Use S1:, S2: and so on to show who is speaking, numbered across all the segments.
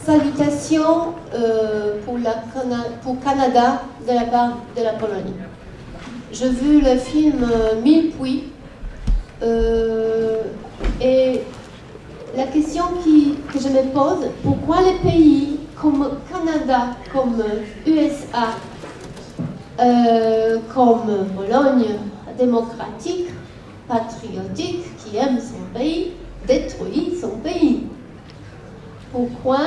S1: salutations pour Canada de la part de la Pologne. J'ai vu le film Mille puits et la question que je me pose, pourquoi les pays comme Canada, comme USA, comme Pologne démocratique, patriotique, qui aime son pays, détruit son pays? Pourquoi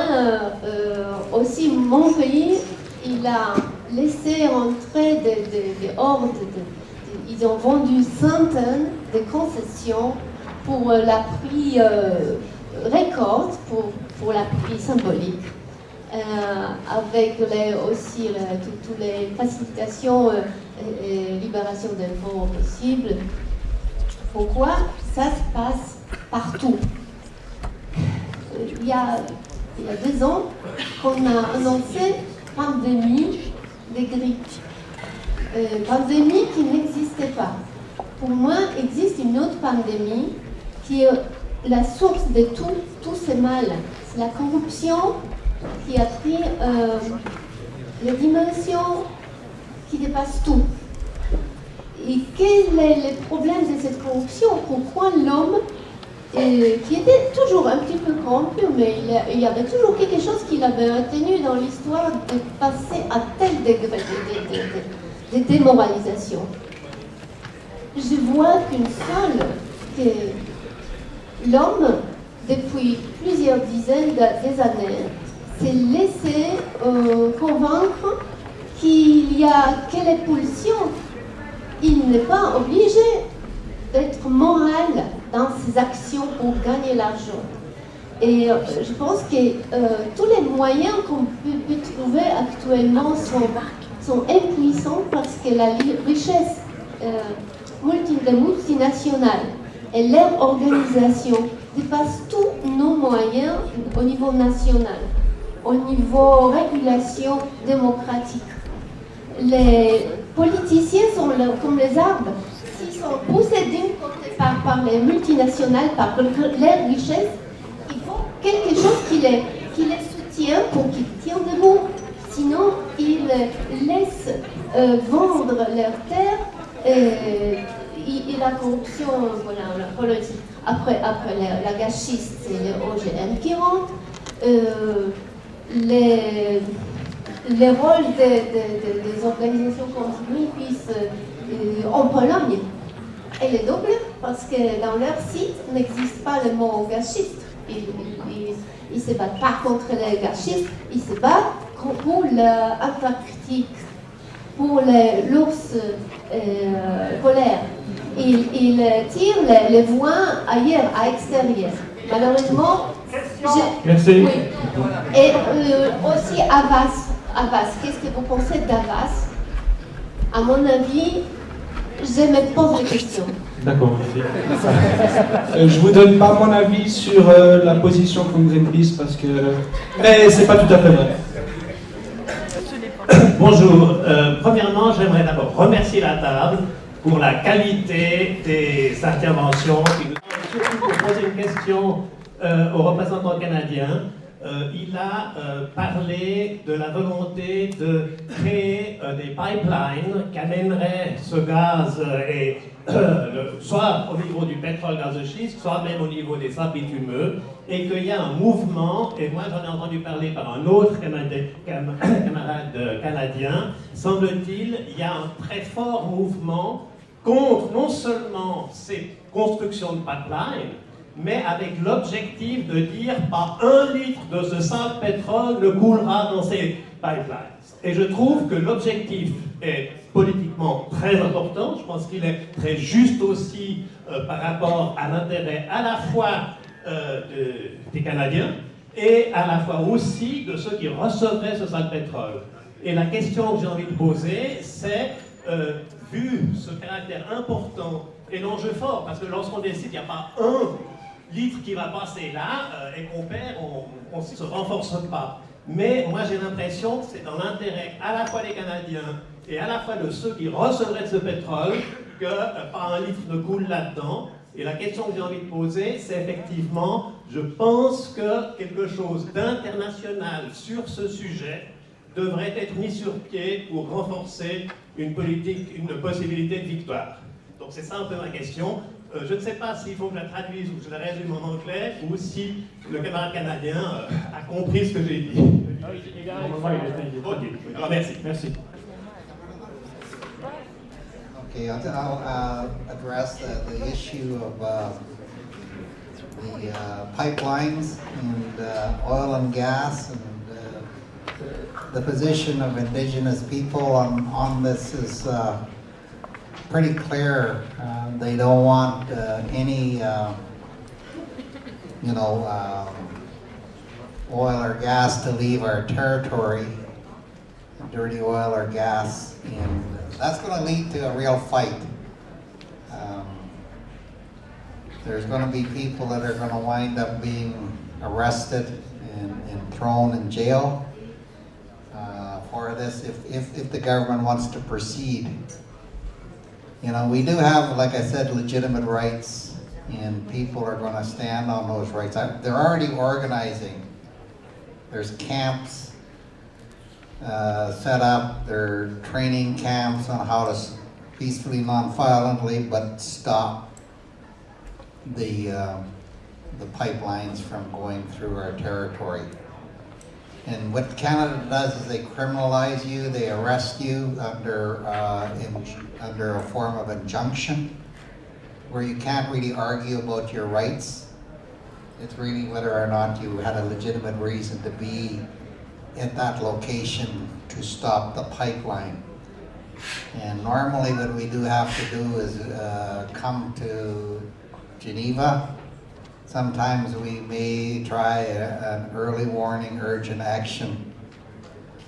S1: aussi mon pays, il a laissé entrer des hordes, ils ont vendu centaines de concessions pour la prix record, pour la prix symbolique, avec aussi toutes les facilitations et libération d'infos possibles. Pourquoi ça se passe partout? Il y a 2 ans qu'on a annoncé pandémie des grippes. Pandémie qui n'existait pas. Pour moi, existe une autre pandémie qui est la source de tous ces mal. C'est la corruption qui a pris les dimensions qui dépassent tout. Et quel est le problème de cette corruption? Pourquoi l'homme, qui était toujours un petit peu corrompu, mais il y avait toujours quelque chose qui l'avait retenu dans l'histoire de passer à tel degré de démoralisation? Je vois qu'une seule, que l'homme, depuis plusieurs dizaines d'années, s'est laissé convaincre qu'il y a que les pulsions. Il n'est pas obligé d'être moral dans ses actions pour gagner l'argent. Et je pense que tous les moyens qu'on peut trouver actuellement sont impuissants parce que la richesse des multinationales et leur organisation dépassent tous nos moyens au niveau national, au niveau régulation démocratique. Les politiciens sont comme les arbres. S'ils sont poussés d'un côté par les multinationales, par leur richesse, il faut quelque chose qui les soutient pour qu'ils tiennent debout. Sinon, ils laissent vendre leurs terres et la corruption, voilà, après la gâchiste, c'est les OGM qui rentrent. Les rôles des organisations comme Greenpeace en Pologne, elle est double parce que dans leur site n'existe pas le mot gâchiste. Ils ne se battent pas contre les gâchistes, ils se battent pour l'Antarctique, pour l'ours polaire. Ils tirent les voix ailleurs, à l'extérieur. Malheureusement,
S2: merci.
S1: Oui. Et aussi Havas, qu'est-ce que vous pensez d'Havas? À mon avis, je me pose la question.
S2: D'accord, merci.
S3: Je vous donne pas mon avis sur la position comme Greenpeace parce que c'est pas tout à fait vrai.
S4: Bonjour. Premièrement, j'aimerais d'abord remercier la table pour la qualité des interventions. Surtout pour poser une question au représentant canadien. Il a parlé de la volonté de créer des pipelines qui amèneraient ce gaz soit au niveau du pétrole gaz de schiste, soit même au niveau des sables bitumeux, et qu'il y a un mouvement, et moi j'en ai entendu parler par un autre camarade canadien, semble-t-il, il y a un très fort mouvement contre non seulement ces constructions de pipelines, mais avec l'objectif de dire pas 1 litre de ce sale pétrole ne coulera dans ces pipelines. Et je trouve que l'objectif est politiquement très important. Je pense qu'il est très juste aussi par rapport à l'intérêt à la fois des Canadiens et à la fois aussi de ceux qui recevraient ce sale pétrole. Et la question que j'ai envie de poser, c'est, vu ce caractère important et l'enjeu fort, parce que lorsqu'on décide, il n'y a pas 1 litre qui va passer là et qu'on perd, on ne se renforce pas. Mais moi j'ai l'impression que c'est dans l'intérêt à la fois des Canadiens et à la fois de ceux qui recevraient de ce pétrole que pas un litre ne coule là-dedans. Et la question que j'ai envie de poser, c'est effectivement, je pense que quelque chose d'international sur ce sujet devrait être mis sur pied pour renforcer une possibilité de victoire. Donc c'est ça un peu ma question. Je ne sais pas s'il faut que je la traduise ou que je la résume en anglais, ou si le camarade canadien a compris ce que j'ai dit. Ok, alors, merci.
S3: Merci.
S2: Okay, I'll address the issue of the pipelines and oil and gas, and the position of indigenous people on this is pretty clear. They don't want any, oil or gas to leave our territory, dirty oil or gas, and that's going to lead to a real fight. There's going to be people that are going to wind up being arrested and thrown in jail for this if the government wants to proceed. We do have, like I said, legitimate rights, and people are going to stand on those rights. They're already organizing. There's camps set up, there are training camps on how to peacefully, non-violently, but stop the pipelines from going through our territory. And what Canada does is they criminalize you, they arrest you under a form of injunction, where you can't really argue about your rights. It's really whether or not you had a legitimate reason to be at that location to stop the pipeline. And normally what we do have to do is come to Geneva. Sometimes we may try an early warning, urgent action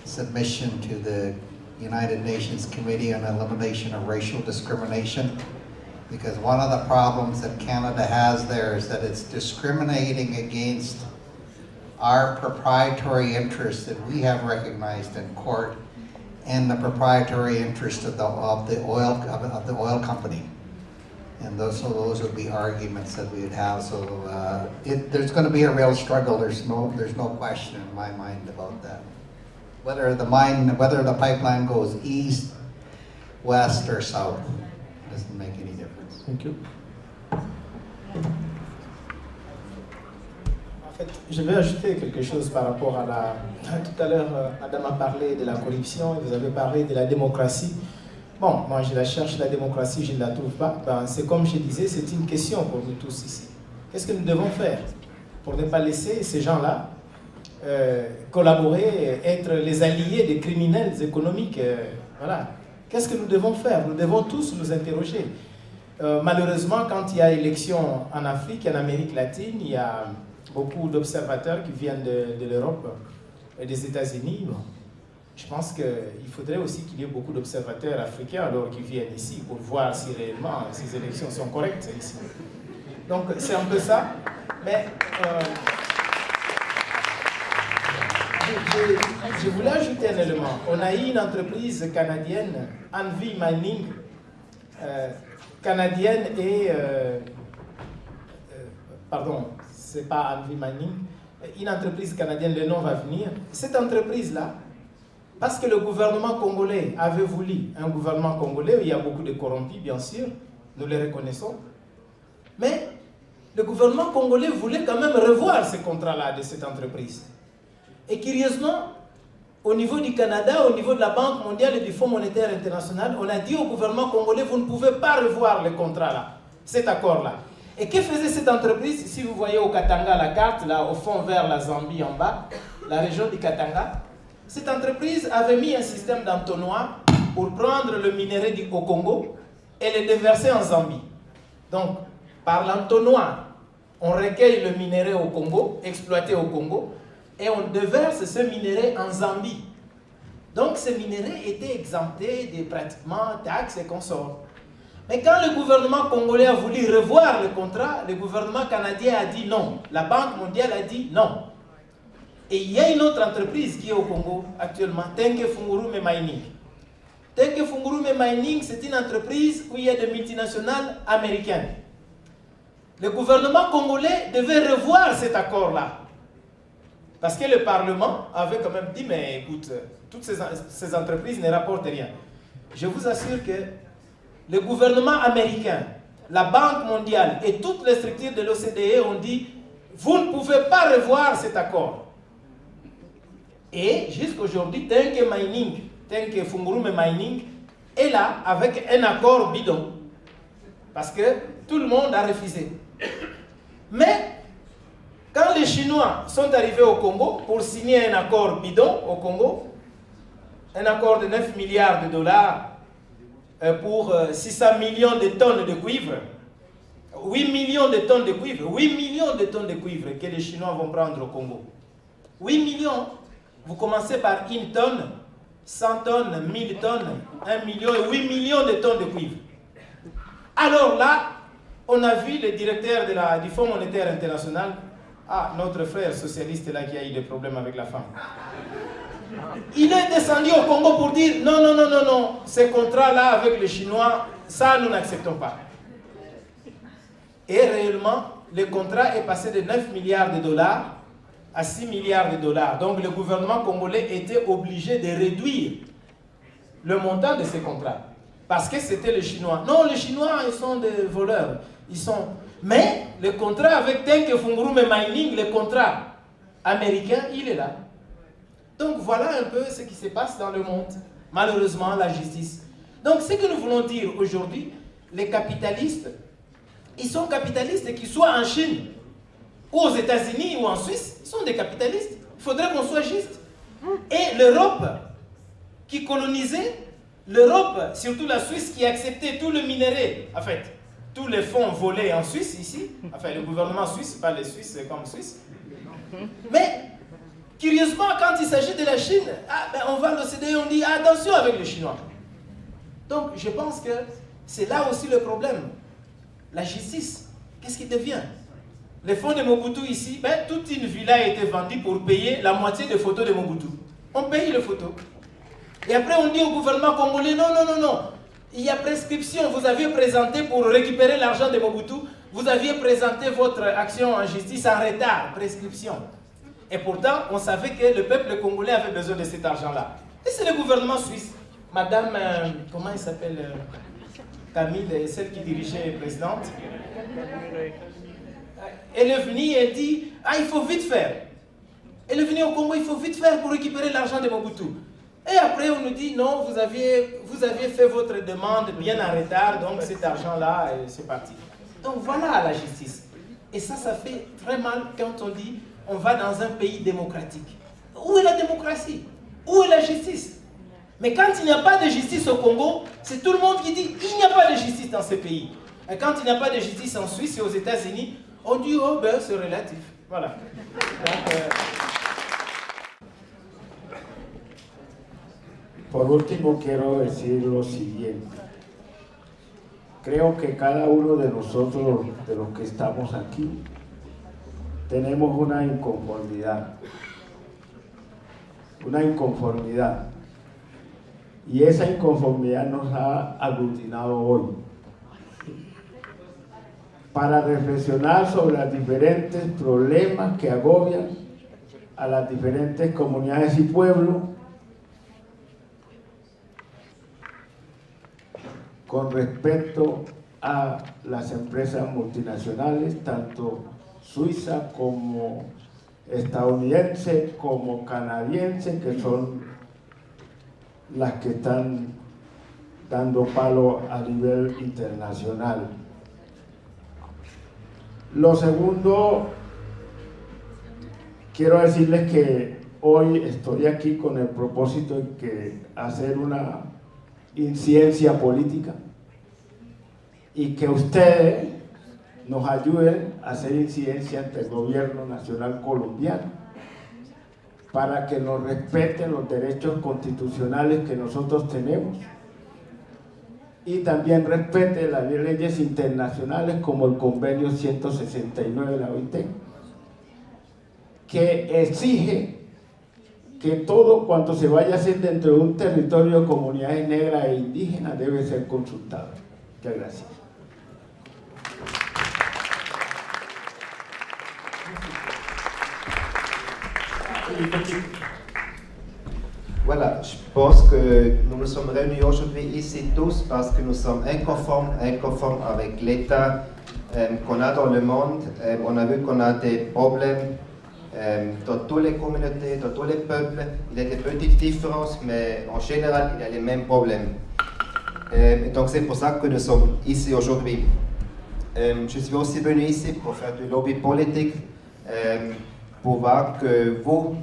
S2: submission to the United Nations Committee on Elimination of Racial Discrimination, because one of the problems that Canada has there is that it's discriminating against our proprietary interests that we have recognized in court, and the proprietary interest of the oil company. And those would be arguments that we would have. So there's going to be a real struggle. There's no question in my mind about that. Whether the pipeline goes east, west, or south, doesn't make any difference.
S3: Thank you.
S5: En fait, je vais ajouter quelque chose par rapport à tout à l'heure, Adam a parlé de la corruption, vous avez parlé de la démocratie. Bon, moi je la cherche, la démocratie, je ne la trouve pas. C'est comme je disais, c'est une question pour nous tous ici. Qu'est-ce que nous devons faire pour ne pas laisser ces gens-là collaborer, être les alliés des criminels économiques? Voilà. Qu'est-ce que nous devons faire? Nous devons tous nous interroger. Malheureusement, quand il y a élection en Afrique, en Amérique latine, il y a beaucoup d'observateurs qui viennent de l'Europe et des États-Unis. Bon, je pense qu'il faudrait aussi qu'il y ait beaucoup d'observateurs africains alors qui viennent ici pour voir si réellement ces élections sont correctes ici. Donc c'est un peu ça. Mais je voulais ajouter un élément. On a eu une entreprise canadienne, Envy Mining, canadienne et pardon, c'est pas Envy Mining, une entreprise canadienne, le nom va venir. Cette entreprise-là, parce que le gouvernement congolais avait voulu, un gouvernement congolais où il y a beaucoup de corrompus, bien sûr, nous les reconnaissons, mais le gouvernement congolais voulait quand même revoir ce contrat-là de cette entreprise. Et curieusement, au niveau du Canada, au niveau de la Banque mondiale et du Fonds monétaire international, on a dit au gouvernement congolais, vous ne pouvez pas revoir le contrat-là, cet accord-là. Et que faisait cette entreprise? Si vous voyez au Katanga la carte, là au fond vers la Zambie en bas, la région du Katanga, cette entreprise avait mis un système d'entonnoir pour prendre le minerai au Congo et le déverser en Zambie. Donc, par l'entonnoir, on recueille le minerai au Congo, exploité au Congo, et on déverse ce minerai en Zambie. Donc, ce minerai était exempté de pratiquement taxes et consorts. Mais quand le gouvernement congolais a voulu revoir le contrat, le gouvernement canadien a dit non. La Banque mondiale a dit non. Et il y a une autre entreprise qui est au Congo actuellement, Tenke Fungurume Mining. Tenke Fungurume Mining, c'est une entreprise où il y a des multinationales américaines. Le gouvernement congolais devait revoir cet accord-là. Parce que le Parlement avait quand même dit, mais écoute, toutes ces entreprises ne rapportent rien. Je vous assure que le gouvernement américain, la Banque mondiale et toutes les structures de l'OCDE ont dit, vous ne pouvez pas revoir cet accord. Et jusqu'aujourd'hui, Tenke Fungurume Mining est là avec un accord bidon. Parce que tout le monde a refusé. Mais, quand les Chinois sont arrivés au Congo pour signer un accord bidon au Congo, un accord de 9 milliards de dollars pour 600 millions de tonnes de cuivre, 8 millions de tonnes de cuivre, 8 millions de tonnes de cuivre que les Chinois vont prendre au Congo. 8 millions, vous commencez par 1 tonne, 100 tonnes, 1000 tonnes, 1 million et 8 millions de tonnes de cuivre. Alors là, on a vu le directeur du Fonds monétaire international, notre frère socialiste là qui a eu des problèmes avec la femme. Il est descendu au Congo pour dire non, non, non, non, non, ces contrats-là avec les Chinois, ça nous n'acceptons pas. Et réellement, le contrat est passé de 9 milliards de dollars à 6 milliards de dollars. Donc le gouvernement congolais était obligé de réduire le montant de ces contrats. Parce que c'était les Chinois. Non, les Chinois, ils sont des voleurs. Mais le contrat avec Tenke Fungurume Mining, le contrat américain, il est là. Donc voilà un peu ce qui se passe dans le monde. Malheureusement, la justice. Donc ce que nous voulons dire aujourd'hui, les capitalistes, ils sont capitalistes qu'ils soient en Chine, ou aux États-Unis, ou en Suisse, ils sont des capitalistes. Il faudrait qu'on soit juste. Et l'Europe, qui colonisait, l'Europe, surtout la Suisse, qui acceptait tout le minerai, en fait, tous les fonds volés en Suisse, ici, enfin le gouvernement suisse, pas les Suisses comme Suisse. Mais, curieusement, quand il s'agit de la Chine, on va à l'OCDE, on dit attention avec les Chinois. Donc, je pense que c'est là aussi le problème. La justice, qu'est-ce qui devient? Les fonds de Mobutu ici, toute une villa a été vendue pour payer la moitié des photos de Mobutu. On paye les photos. Et après, on dit au gouvernement congolais, non, non, non, non. Il y a prescription. Vous aviez présenté pour récupérer l'argent de Mobutu, vous aviez présenté votre action en justice en retard, prescription. Et pourtant, on savait que le peuple congolais avait besoin de cet argent-là. Et c'est le gouvernement suisse. Madame, comment elle s'appelle Camille, celle qui dirigeait la présidente. Elle est venue et elle dit, il faut vite faire. Elle est venue au Congo, il faut vite faire pour récupérer l'argent de Mobutu. Et après, on nous dit, non, vous aviez fait votre demande bien en retard, donc cet argent-là, c'est parti. Donc voilà la justice. Et ça fait très mal quand on dit, on va dans un pays démocratique. Où est la démocratie? Où est la justice? Mais quand il n'y a pas de justice au Congo, c'est tout le monde qui dit, il n'y a pas de justice dans ce pays. Et quand il n'y a pas de justice en Suisse et aux États-Unis, on dit, oh ben c'est relatif. Voilà. Donc,
S6: Por último, quiero decir lo siguiente. Creo que cada uno de nosotros, de los que estamos aquí, tenemos una inconformidad. Una inconformidad. Y esa inconformidad nos ha aglutinado hoy para reflexionar sobre los diferentes problemas que agobian a las diferentes comunidades y pueblos con respecto a las empresas multinacionales, tanto suiza como estadounidense, como canadiense, que son las que están dando palo a nivel internacional. Lo segundo, quiero decirles que hoy estoy aquí con el propósito de hacer una incidencia política y que ustedes nos ayuden a hacer incidencia ante el gobierno nacional colombiano para que nos respeten los derechos constitucionales que nosotros tenemos y también respete las leyes internacionales como el convenio 169 de la OIT, que exige que todo cuanto se vaya a hacer dentro de un territorio de comunidades negras e indígenas debe ser consultado. Muchas gracias.
S7: Voilà, je pense que nous nous sommes réunis aujourd'hui ici tous parce que nous sommes inconformes avec l'état qu'on a dans le monde. On a vu qu'on a des problèmes dans toutes les communautés, dans tous les peuples. Il y a des petites différences, mais en général, il y a les mêmes problèmes. Et donc c'est pour ça que nous sommes ici aujourd'hui. Je suis aussi venu ici pour faire du lobby politique, pour voir que vous,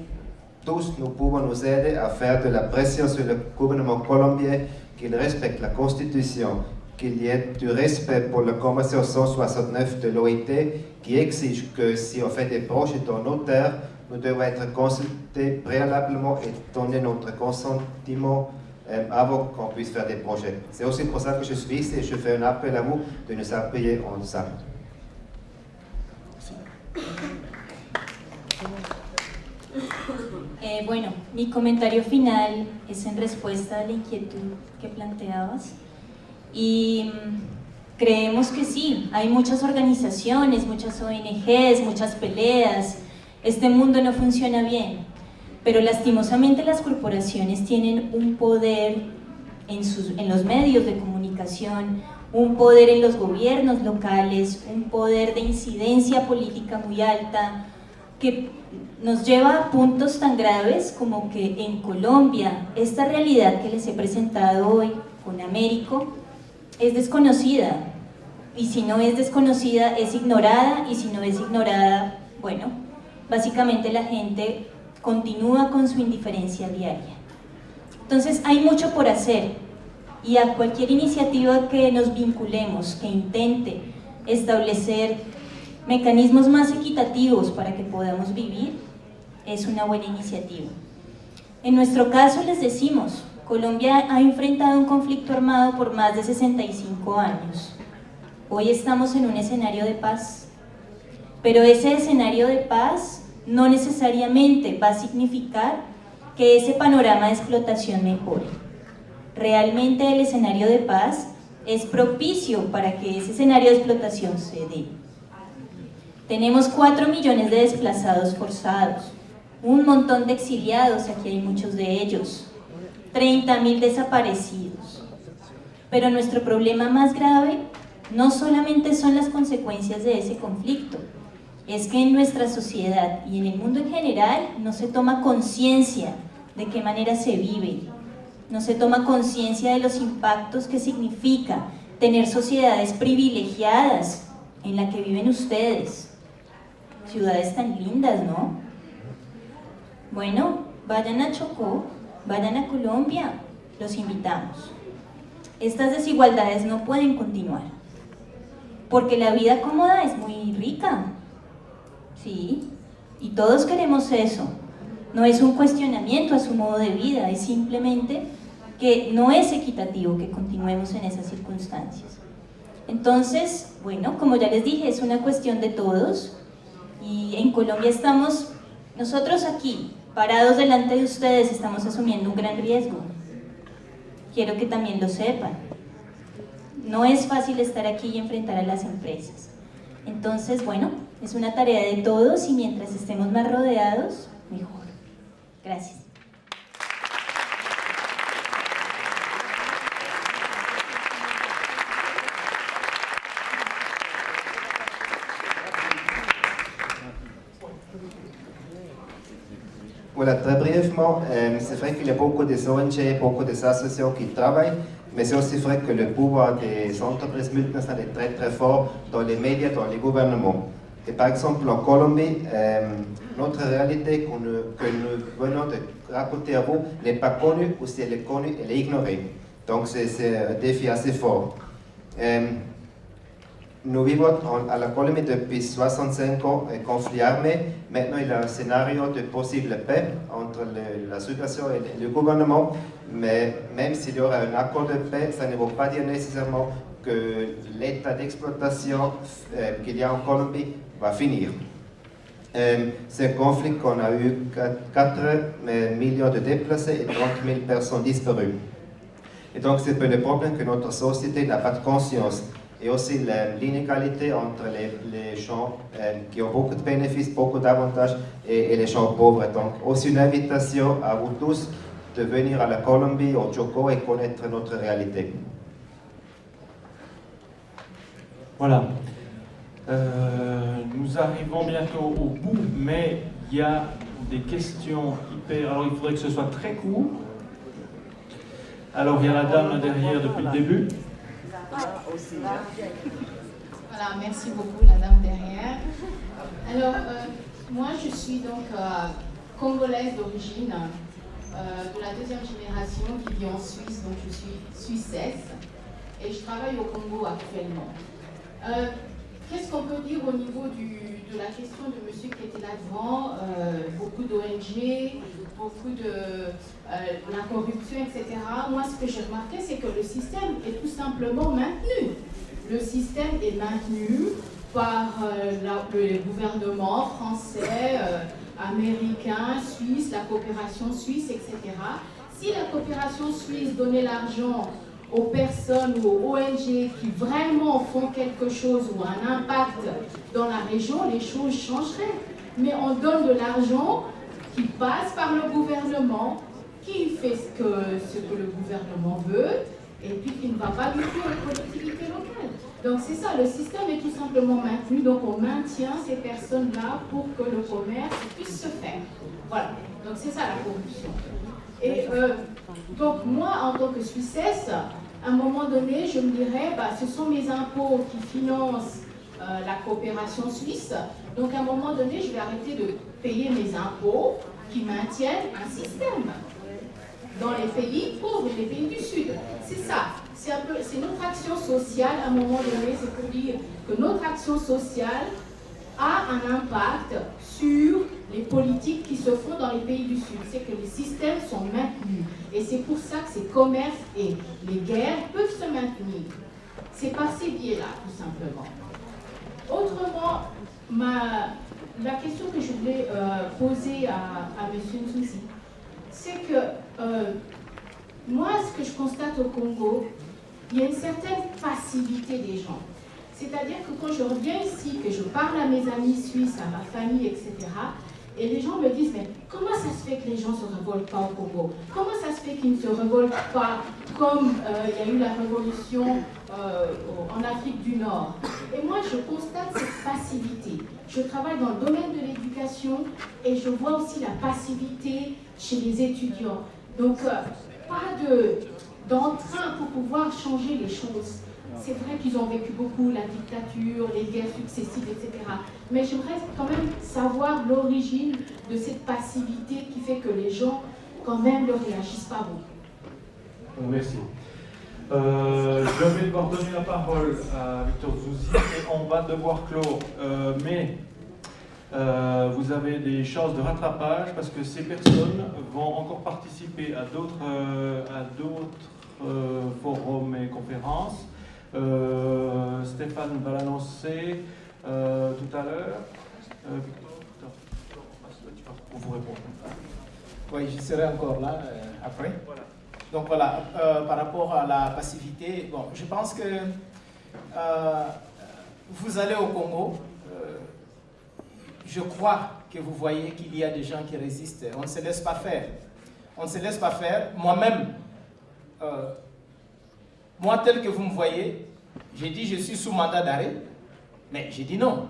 S7: tous, nous pouvons nous aider à faire de la pression sur le gouvernement colombien, qu'il respecte la Constitution, qu'il y ait du respect pour la Convention 169 de l'OIT, qui exige que si on fait des projets dans nos terres, nous devons être consultés préalablement et donner notre consentement avant qu'on puisse faire des projets. C'est aussi pour ça que je suis ici et je fais un appel à vous de nous appuyer ensemble.
S8: Bueno, mi comentario final es en respuesta a la inquietud que planteabas y creemos que sí, hay muchas organizaciones, muchas ONGs, muchas peleas, este mundo no funciona bien, pero lastimosamente las corporaciones tienen un poder en los medios de comunicación, un poder en los gobiernos locales, un poder de incidencia política muy alta, que nos lleva a puntos tan graves como que en Colombia esta realidad que les he presentado hoy con Américo es desconocida, y si no es desconocida es ignorada, y si no es ignorada, bueno, básicamente la gente continúa con su indiferencia diaria. Entonces hay mucho por hacer, y a cualquier iniciativa que nos vinculemos, que intente establecer mecanismos más equitativos para que podamos vivir, es una buena iniciativa. En nuestro caso les decimos, Colombia ha enfrentado un conflicto armado por más de 65 años. Hoy estamos en un escenario de paz, pero ese escenario de paz no necesariamente va a significar que ese panorama de explotación mejore. Realmente el escenario de paz es propicio para que ese escenario de explotación se dé. Tenemos 4 millones de desplazados forzados, un montón de exiliados, aquí hay muchos de ellos, 30.000 desaparecidos. Pero nuestro problema más grave no solamente son las consecuencias de ese conflicto, es que en nuestra sociedad y en el mundo en general no se toma conciencia de qué manera se vive, no se toma conciencia de los impactos que significa tener sociedades privilegiadas en las que viven ustedes. Ciudades tan lindas, ¿no? Bueno, vayan a Chocó, vayan a Colombia, los invitamos. Estas desigualdades no pueden continuar, porque la vida cómoda es muy rica, ¿sí? Y todos queremos eso. No es un cuestionamiento a su modo de vida, es simplemente que no es equitativo que continuemos en esas circunstancias. Entonces, bueno, como ya les dije, es una cuestión de todos, y en Colombia estamos, nosotros aquí, parados delante de ustedes, estamos asumiendo un gran riesgo. Quiero que también lo sepan. No es fácil estar aquí y enfrentar a las empresas. Entonces, bueno, es una tarea de todos, y mientras estemos más rodeados, mejor. Gracias.
S7: Voilà, très brièvement, c'est vrai qu'il y a beaucoup des ONG, beaucoup des associations qui travaillent, mais c'est aussi vrai que le pouvoir des entreprises multinationales est très très fort dans les médias, dans les gouvernements. Et par exemple en Colombie, notre réalité que nous venons de raconter à vous n'est pas connue, ou si elle est connue, elle est ignorée. Donc c'est un défi assez fort. Nous vivons à la Colombie depuis 65 ans un conflit armé. Maintenant, il y a un scénario de possible paix entre la situation et le gouvernement. Mais même s'il y aura un accord de paix, ça ne veut pas dire nécessairement que l'état d'exploitation qu'il y a en Colombie va finir. C'est un conflit qu'on a eu 4 millions de déplacés et 30 000 personnes disparues. Et donc c'est un problème que notre société n'a pas de conscience. Et aussi l'inégalité entre les gens qui ont beaucoup de bénéfices, beaucoup d'avantages, et les gens pauvres. Donc aussi une invitation à vous tous de venir à la Colombie, au Chocó, et connaître notre réalité.
S9: Voilà. Nous arrivons bientôt au bout, mais il y a des questions hyper... Alors il faudrait que ce soit très court. Alors il y a la dame là derrière depuis le début.
S10: Voilà, merci beaucoup la dame derrière. Alors, moi je suis donc congolaise d'origine, de la deuxième génération qui vit en Suisse, donc je suis suissesse et je travaille au Congo actuellement. Qu'est-ce qu'on peut dire au niveau de la question de monsieur qui était là devant, beaucoup d'ONG, beaucoup de la corruption, etc. Moi, ce que j'ai remarqué, c'est que le système est tout simplement maintenu. Le système est maintenu par le gouvernement français, américain, suisse, la coopération suisse, etc. Si la coopération suisse donnait l'argent aux personnes ou aux ONG qui vraiment font quelque chose ou un impact dans la région, les choses changeraient. Mais on donne de l'argent qui passe par le gouvernement, qui fait ce que le gouvernement veut, et puis qui ne va pas du tout aux collectivités locales. Donc c'est ça, le système est tout simplement maintenu, donc on maintient ces personnes-là pour que le commerce puisse se faire. Voilà, donc c'est ça la corruption. Et donc moi, en tant que Suissesse, à un moment donné, je me dirais, bah, ce sont mes impôts qui financent la coopération suisse. Donc à un moment donné, je vais arrêter de payer mes impôts qui maintiennent un système dans les pays pauvres et les pays du Sud. C'est ça. C'est notre action sociale, à un moment donné, c'est pour dire que notre action sociale a un impact sur les politiques qui se font dans les pays du Sud. C'est que les systèmes sont maintenus. Et c'est pour ça que ces commerces et les guerres peuvent se maintenir. C'est par ces biais-là, tout simplement. Autrement, la question que je voulais poser à M. Nsouzi, c'est que moi, ce que je constate au Congo, il y a une certaine passivité des gens. C'est-à-dire que quand je reviens ici, que je parle à mes amis suisses, à ma famille, etc., et les gens me disent, mais comment ça se fait que les gens ne se révoltent pas au Congo? Comment ça se fait qu'ils ne se révoltent pas comme il y a eu la révolution en Afrique du Nord? Et moi, je constate cette passivité. Je travaille dans le domaine de l'éducation et je vois aussi la passivité chez les étudiants. Donc, pas d'entrain pour pouvoir changer les choses. C'est vrai qu'ils ont vécu beaucoup la dictature, les guerres successives, etc. Mais j'aimerais quand même savoir l'origine de cette passivité qui fait que les gens, quand même, ne réagissent pas beaucoup.
S9: Merci. Je vais devoir donner la parole à Victor Nsouzi et on va devoir clore. Mais vous avez des chances de rattrapage parce que ces personnes vont encore participer à d'autres forums et conférences. Stéphane va l'annoncer tout à l'heure. Pour vous répondre.
S5: Oui, je serai encore là après. Voilà. Donc voilà, par rapport à la passivité, bon, je pense que vous allez au Congo, je crois que vous voyez qu'il y a des gens qui résistent. On ne se laisse pas faire. On ne se laisse pas faire. Moi-même, moi tel que vous me voyez, j'ai dit je suis sous mandat d'arrêt, mais j'ai dit non.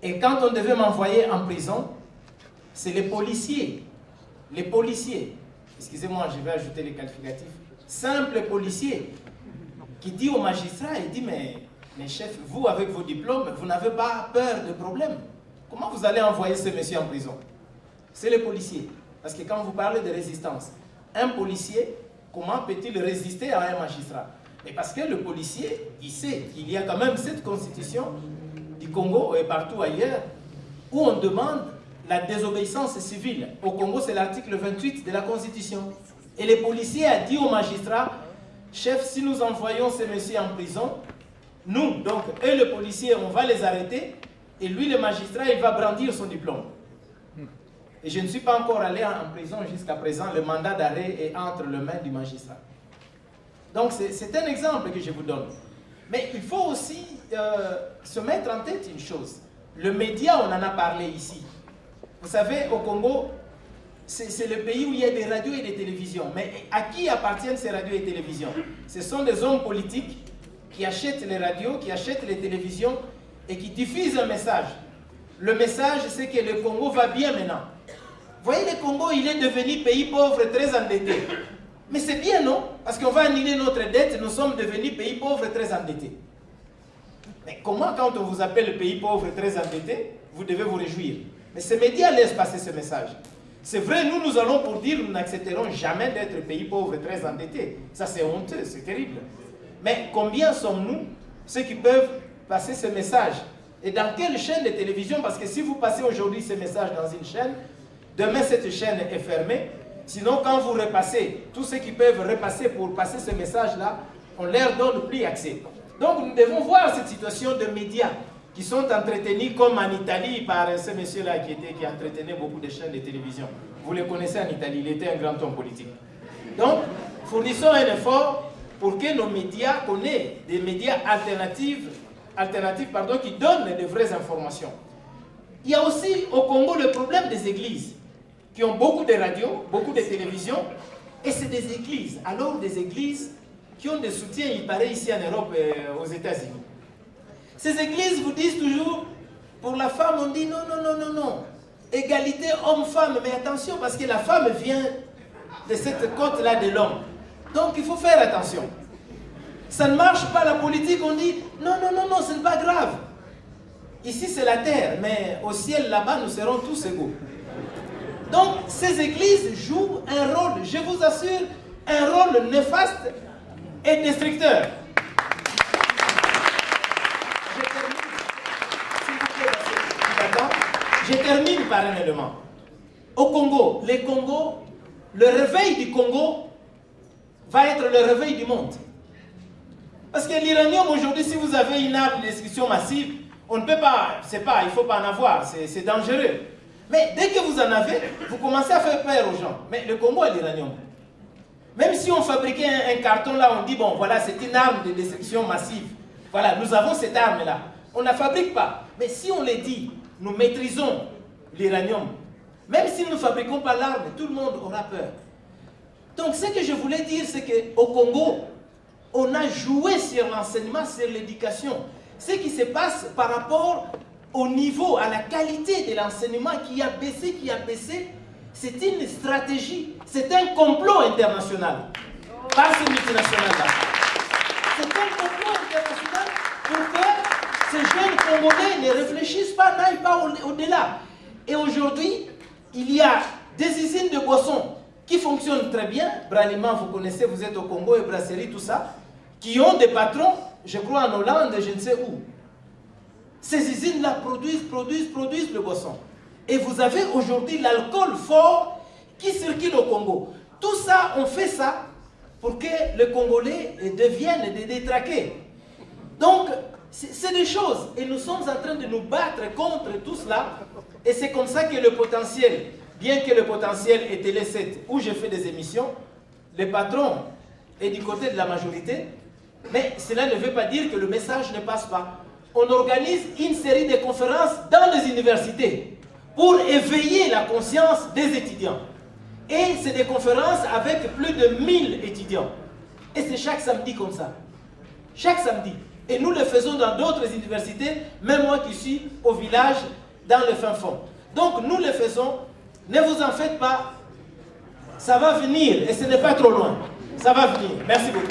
S5: Et quand on devait m'envoyer en prison, c'est les policiers, excusez-moi, je vais ajouter les qualificatifs, simples policiers, qui dit au magistrat, il dit, mais chef, vous avec vos diplômes, vous n'avez pas peur de problème. Comment vous allez envoyer ce monsieur en prison? C'est les policiers. Parce que quand vous parlez de résistance, un policier, comment peut-il résister à un magistrat? Et parce que le policier, il sait qu'il y a quand même cette constitution du Congo et partout ailleurs, où on demande la désobéissance civile. Au Congo, c'est l'article 28 de la Constitution. Et le policier a dit au magistrat, chef, si nous envoyons ces messieurs en prison, nous, donc, et le policier, on va les arrêter, et lui, le magistrat, il va brandir son diplôme. Et je ne suis pas encore allé en prison jusqu'à présent. Le mandat d'arrêt est entre les mains du magistrat. Donc c'est un exemple que je vous donne. Mais il faut aussi se mettre en tête une chose. Le média, on en a parlé ici. Vous savez, au Congo, c'est le pays où il y a des radios et des télévisions. Mais à qui appartiennent ces radios et télévisions? Ce sont des hommes politiques qui achètent les radios, qui achètent les télévisions et qui diffusent un message. Le message, c'est que le Congo va bien maintenant. Vous voyez, le Congo, il est devenu pays pauvre, très endetté. Mais c'est bien, non? Parce qu'on va annuler notre dette, nous sommes devenus pays pauvres, très endettés. Mais comment, quand on vous appelle pays pauvre, très endetté, vous devez vous réjouir? Mais ces médias laissent passer ce message. C'est vrai, nous allons pour dire, nous n'accepterons jamais d'être pays pauvre, très endetté. Ça, c'est honteux, c'est terrible. Mais combien sommes-nous, ceux qui peuvent passer ce message? Et dans quelle chaîne de télévision? Parce que si vous passez aujourd'hui ce message dans une chaîne, demain cette chaîne est fermée. Sinon, quand vous repassez, tous ceux qui peuvent repasser pour passer ce message-là, on ne leur donne plus accès. Donc nous devons voir cette situation de médias qui sont entretenus comme en Italie par ce monsieur-là qui entretenait beaucoup de chaînes de télévision. Vous le connaissez en Italie, il était un grand homme politique. Donc, fournissons un effort pour que nos médias connaissent des médias alternatifs qui donnent de vraies informations. Il y a aussi au Congo le problème des églises, qui ont beaucoup de radios, beaucoup de télévisions, et c'est des églises. Alors des églises qui ont des soutiens, il paraît, ici en Europe et aux États-Unis. Ces églises vous disent toujours, pour la femme, on dit non, non, non, non, non. Égalité homme-femme, mais attention, parce que la femme vient de cette côte-là de l'homme. Donc il faut faire attention. Ça ne marche pas la politique, on dit non, non, non, non, ce n'est pas grave. Ici c'est la terre, mais au ciel là-bas nous serons tous égaux. Donc ces églises jouent un rôle, je vous assure, un rôle néfaste et destructeur. Je termine par un élément. Au Congo, le réveil du Congo va être le réveil du monde. Parce que l'uranium aujourd'hui, si vous avez une arme de destruction massive, on ne peut pas, il ne faut pas en avoir, c'est dangereux. Mais dès que vous en avez, vous commencez à faire peur aux gens. Mais le Congo a l'uranium. Même si on fabriquait un carton là, on dit, bon, voilà, c'est une arme de destruction massive. Voilà, nous avons cette arme-là. On ne la fabrique pas. Mais si on les dit, nous maîtrisons l'uranium, même si nous ne fabriquons pas l'arme, tout le monde aura peur. Donc, ce que je voulais dire, c'est qu'au Congo, on a joué sur l'enseignement, sur l'éducation. Ce qui se passe par rapport au niveau, à la qualité de l'enseignement qui a baissé, c'est une stratégie, c'est un complot international par ce multinational-là. C'est un complot international pour que ces jeunes Congolais ne réfléchissent pas, n'aillent pas au-delà. Et aujourd'hui, il y a des usines de boissons qui fonctionnent très bien. Braliment, vous connaissez, vous êtes au Congo et Brasserie, tout ça, qui ont des patrons, je crois en Hollande, je ne sais où. Ces usines-là produisent le boisson. Et vous avez aujourd'hui l'alcool fort qui circule au Congo. Tout ça, on fait ça pour que les Congolais deviennent des détraqués. Donc, c'est des choses. Et nous sommes en train de nous battre contre tout cela. Et c'est comme ça que le potentiel, bien que le potentiel est Télé 7, où je fais des émissions, le patron est du côté de la majorité, mais cela ne veut pas dire que le message ne passe pas. On organise une série de conférences dans les universités pour éveiller la conscience des étudiants. Et c'est des conférences avec plus de 1000 étudiants. Et c'est chaque samedi comme ça. Chaque samedi. Et nous le faisons dans d'autres universités, même moi qui suis au village, dans le fin fond. Donc nous le faisons, ne vous en faites pas, ça va venir et ce n'est pas trop loin. Ça va venir. Merci beaucoup.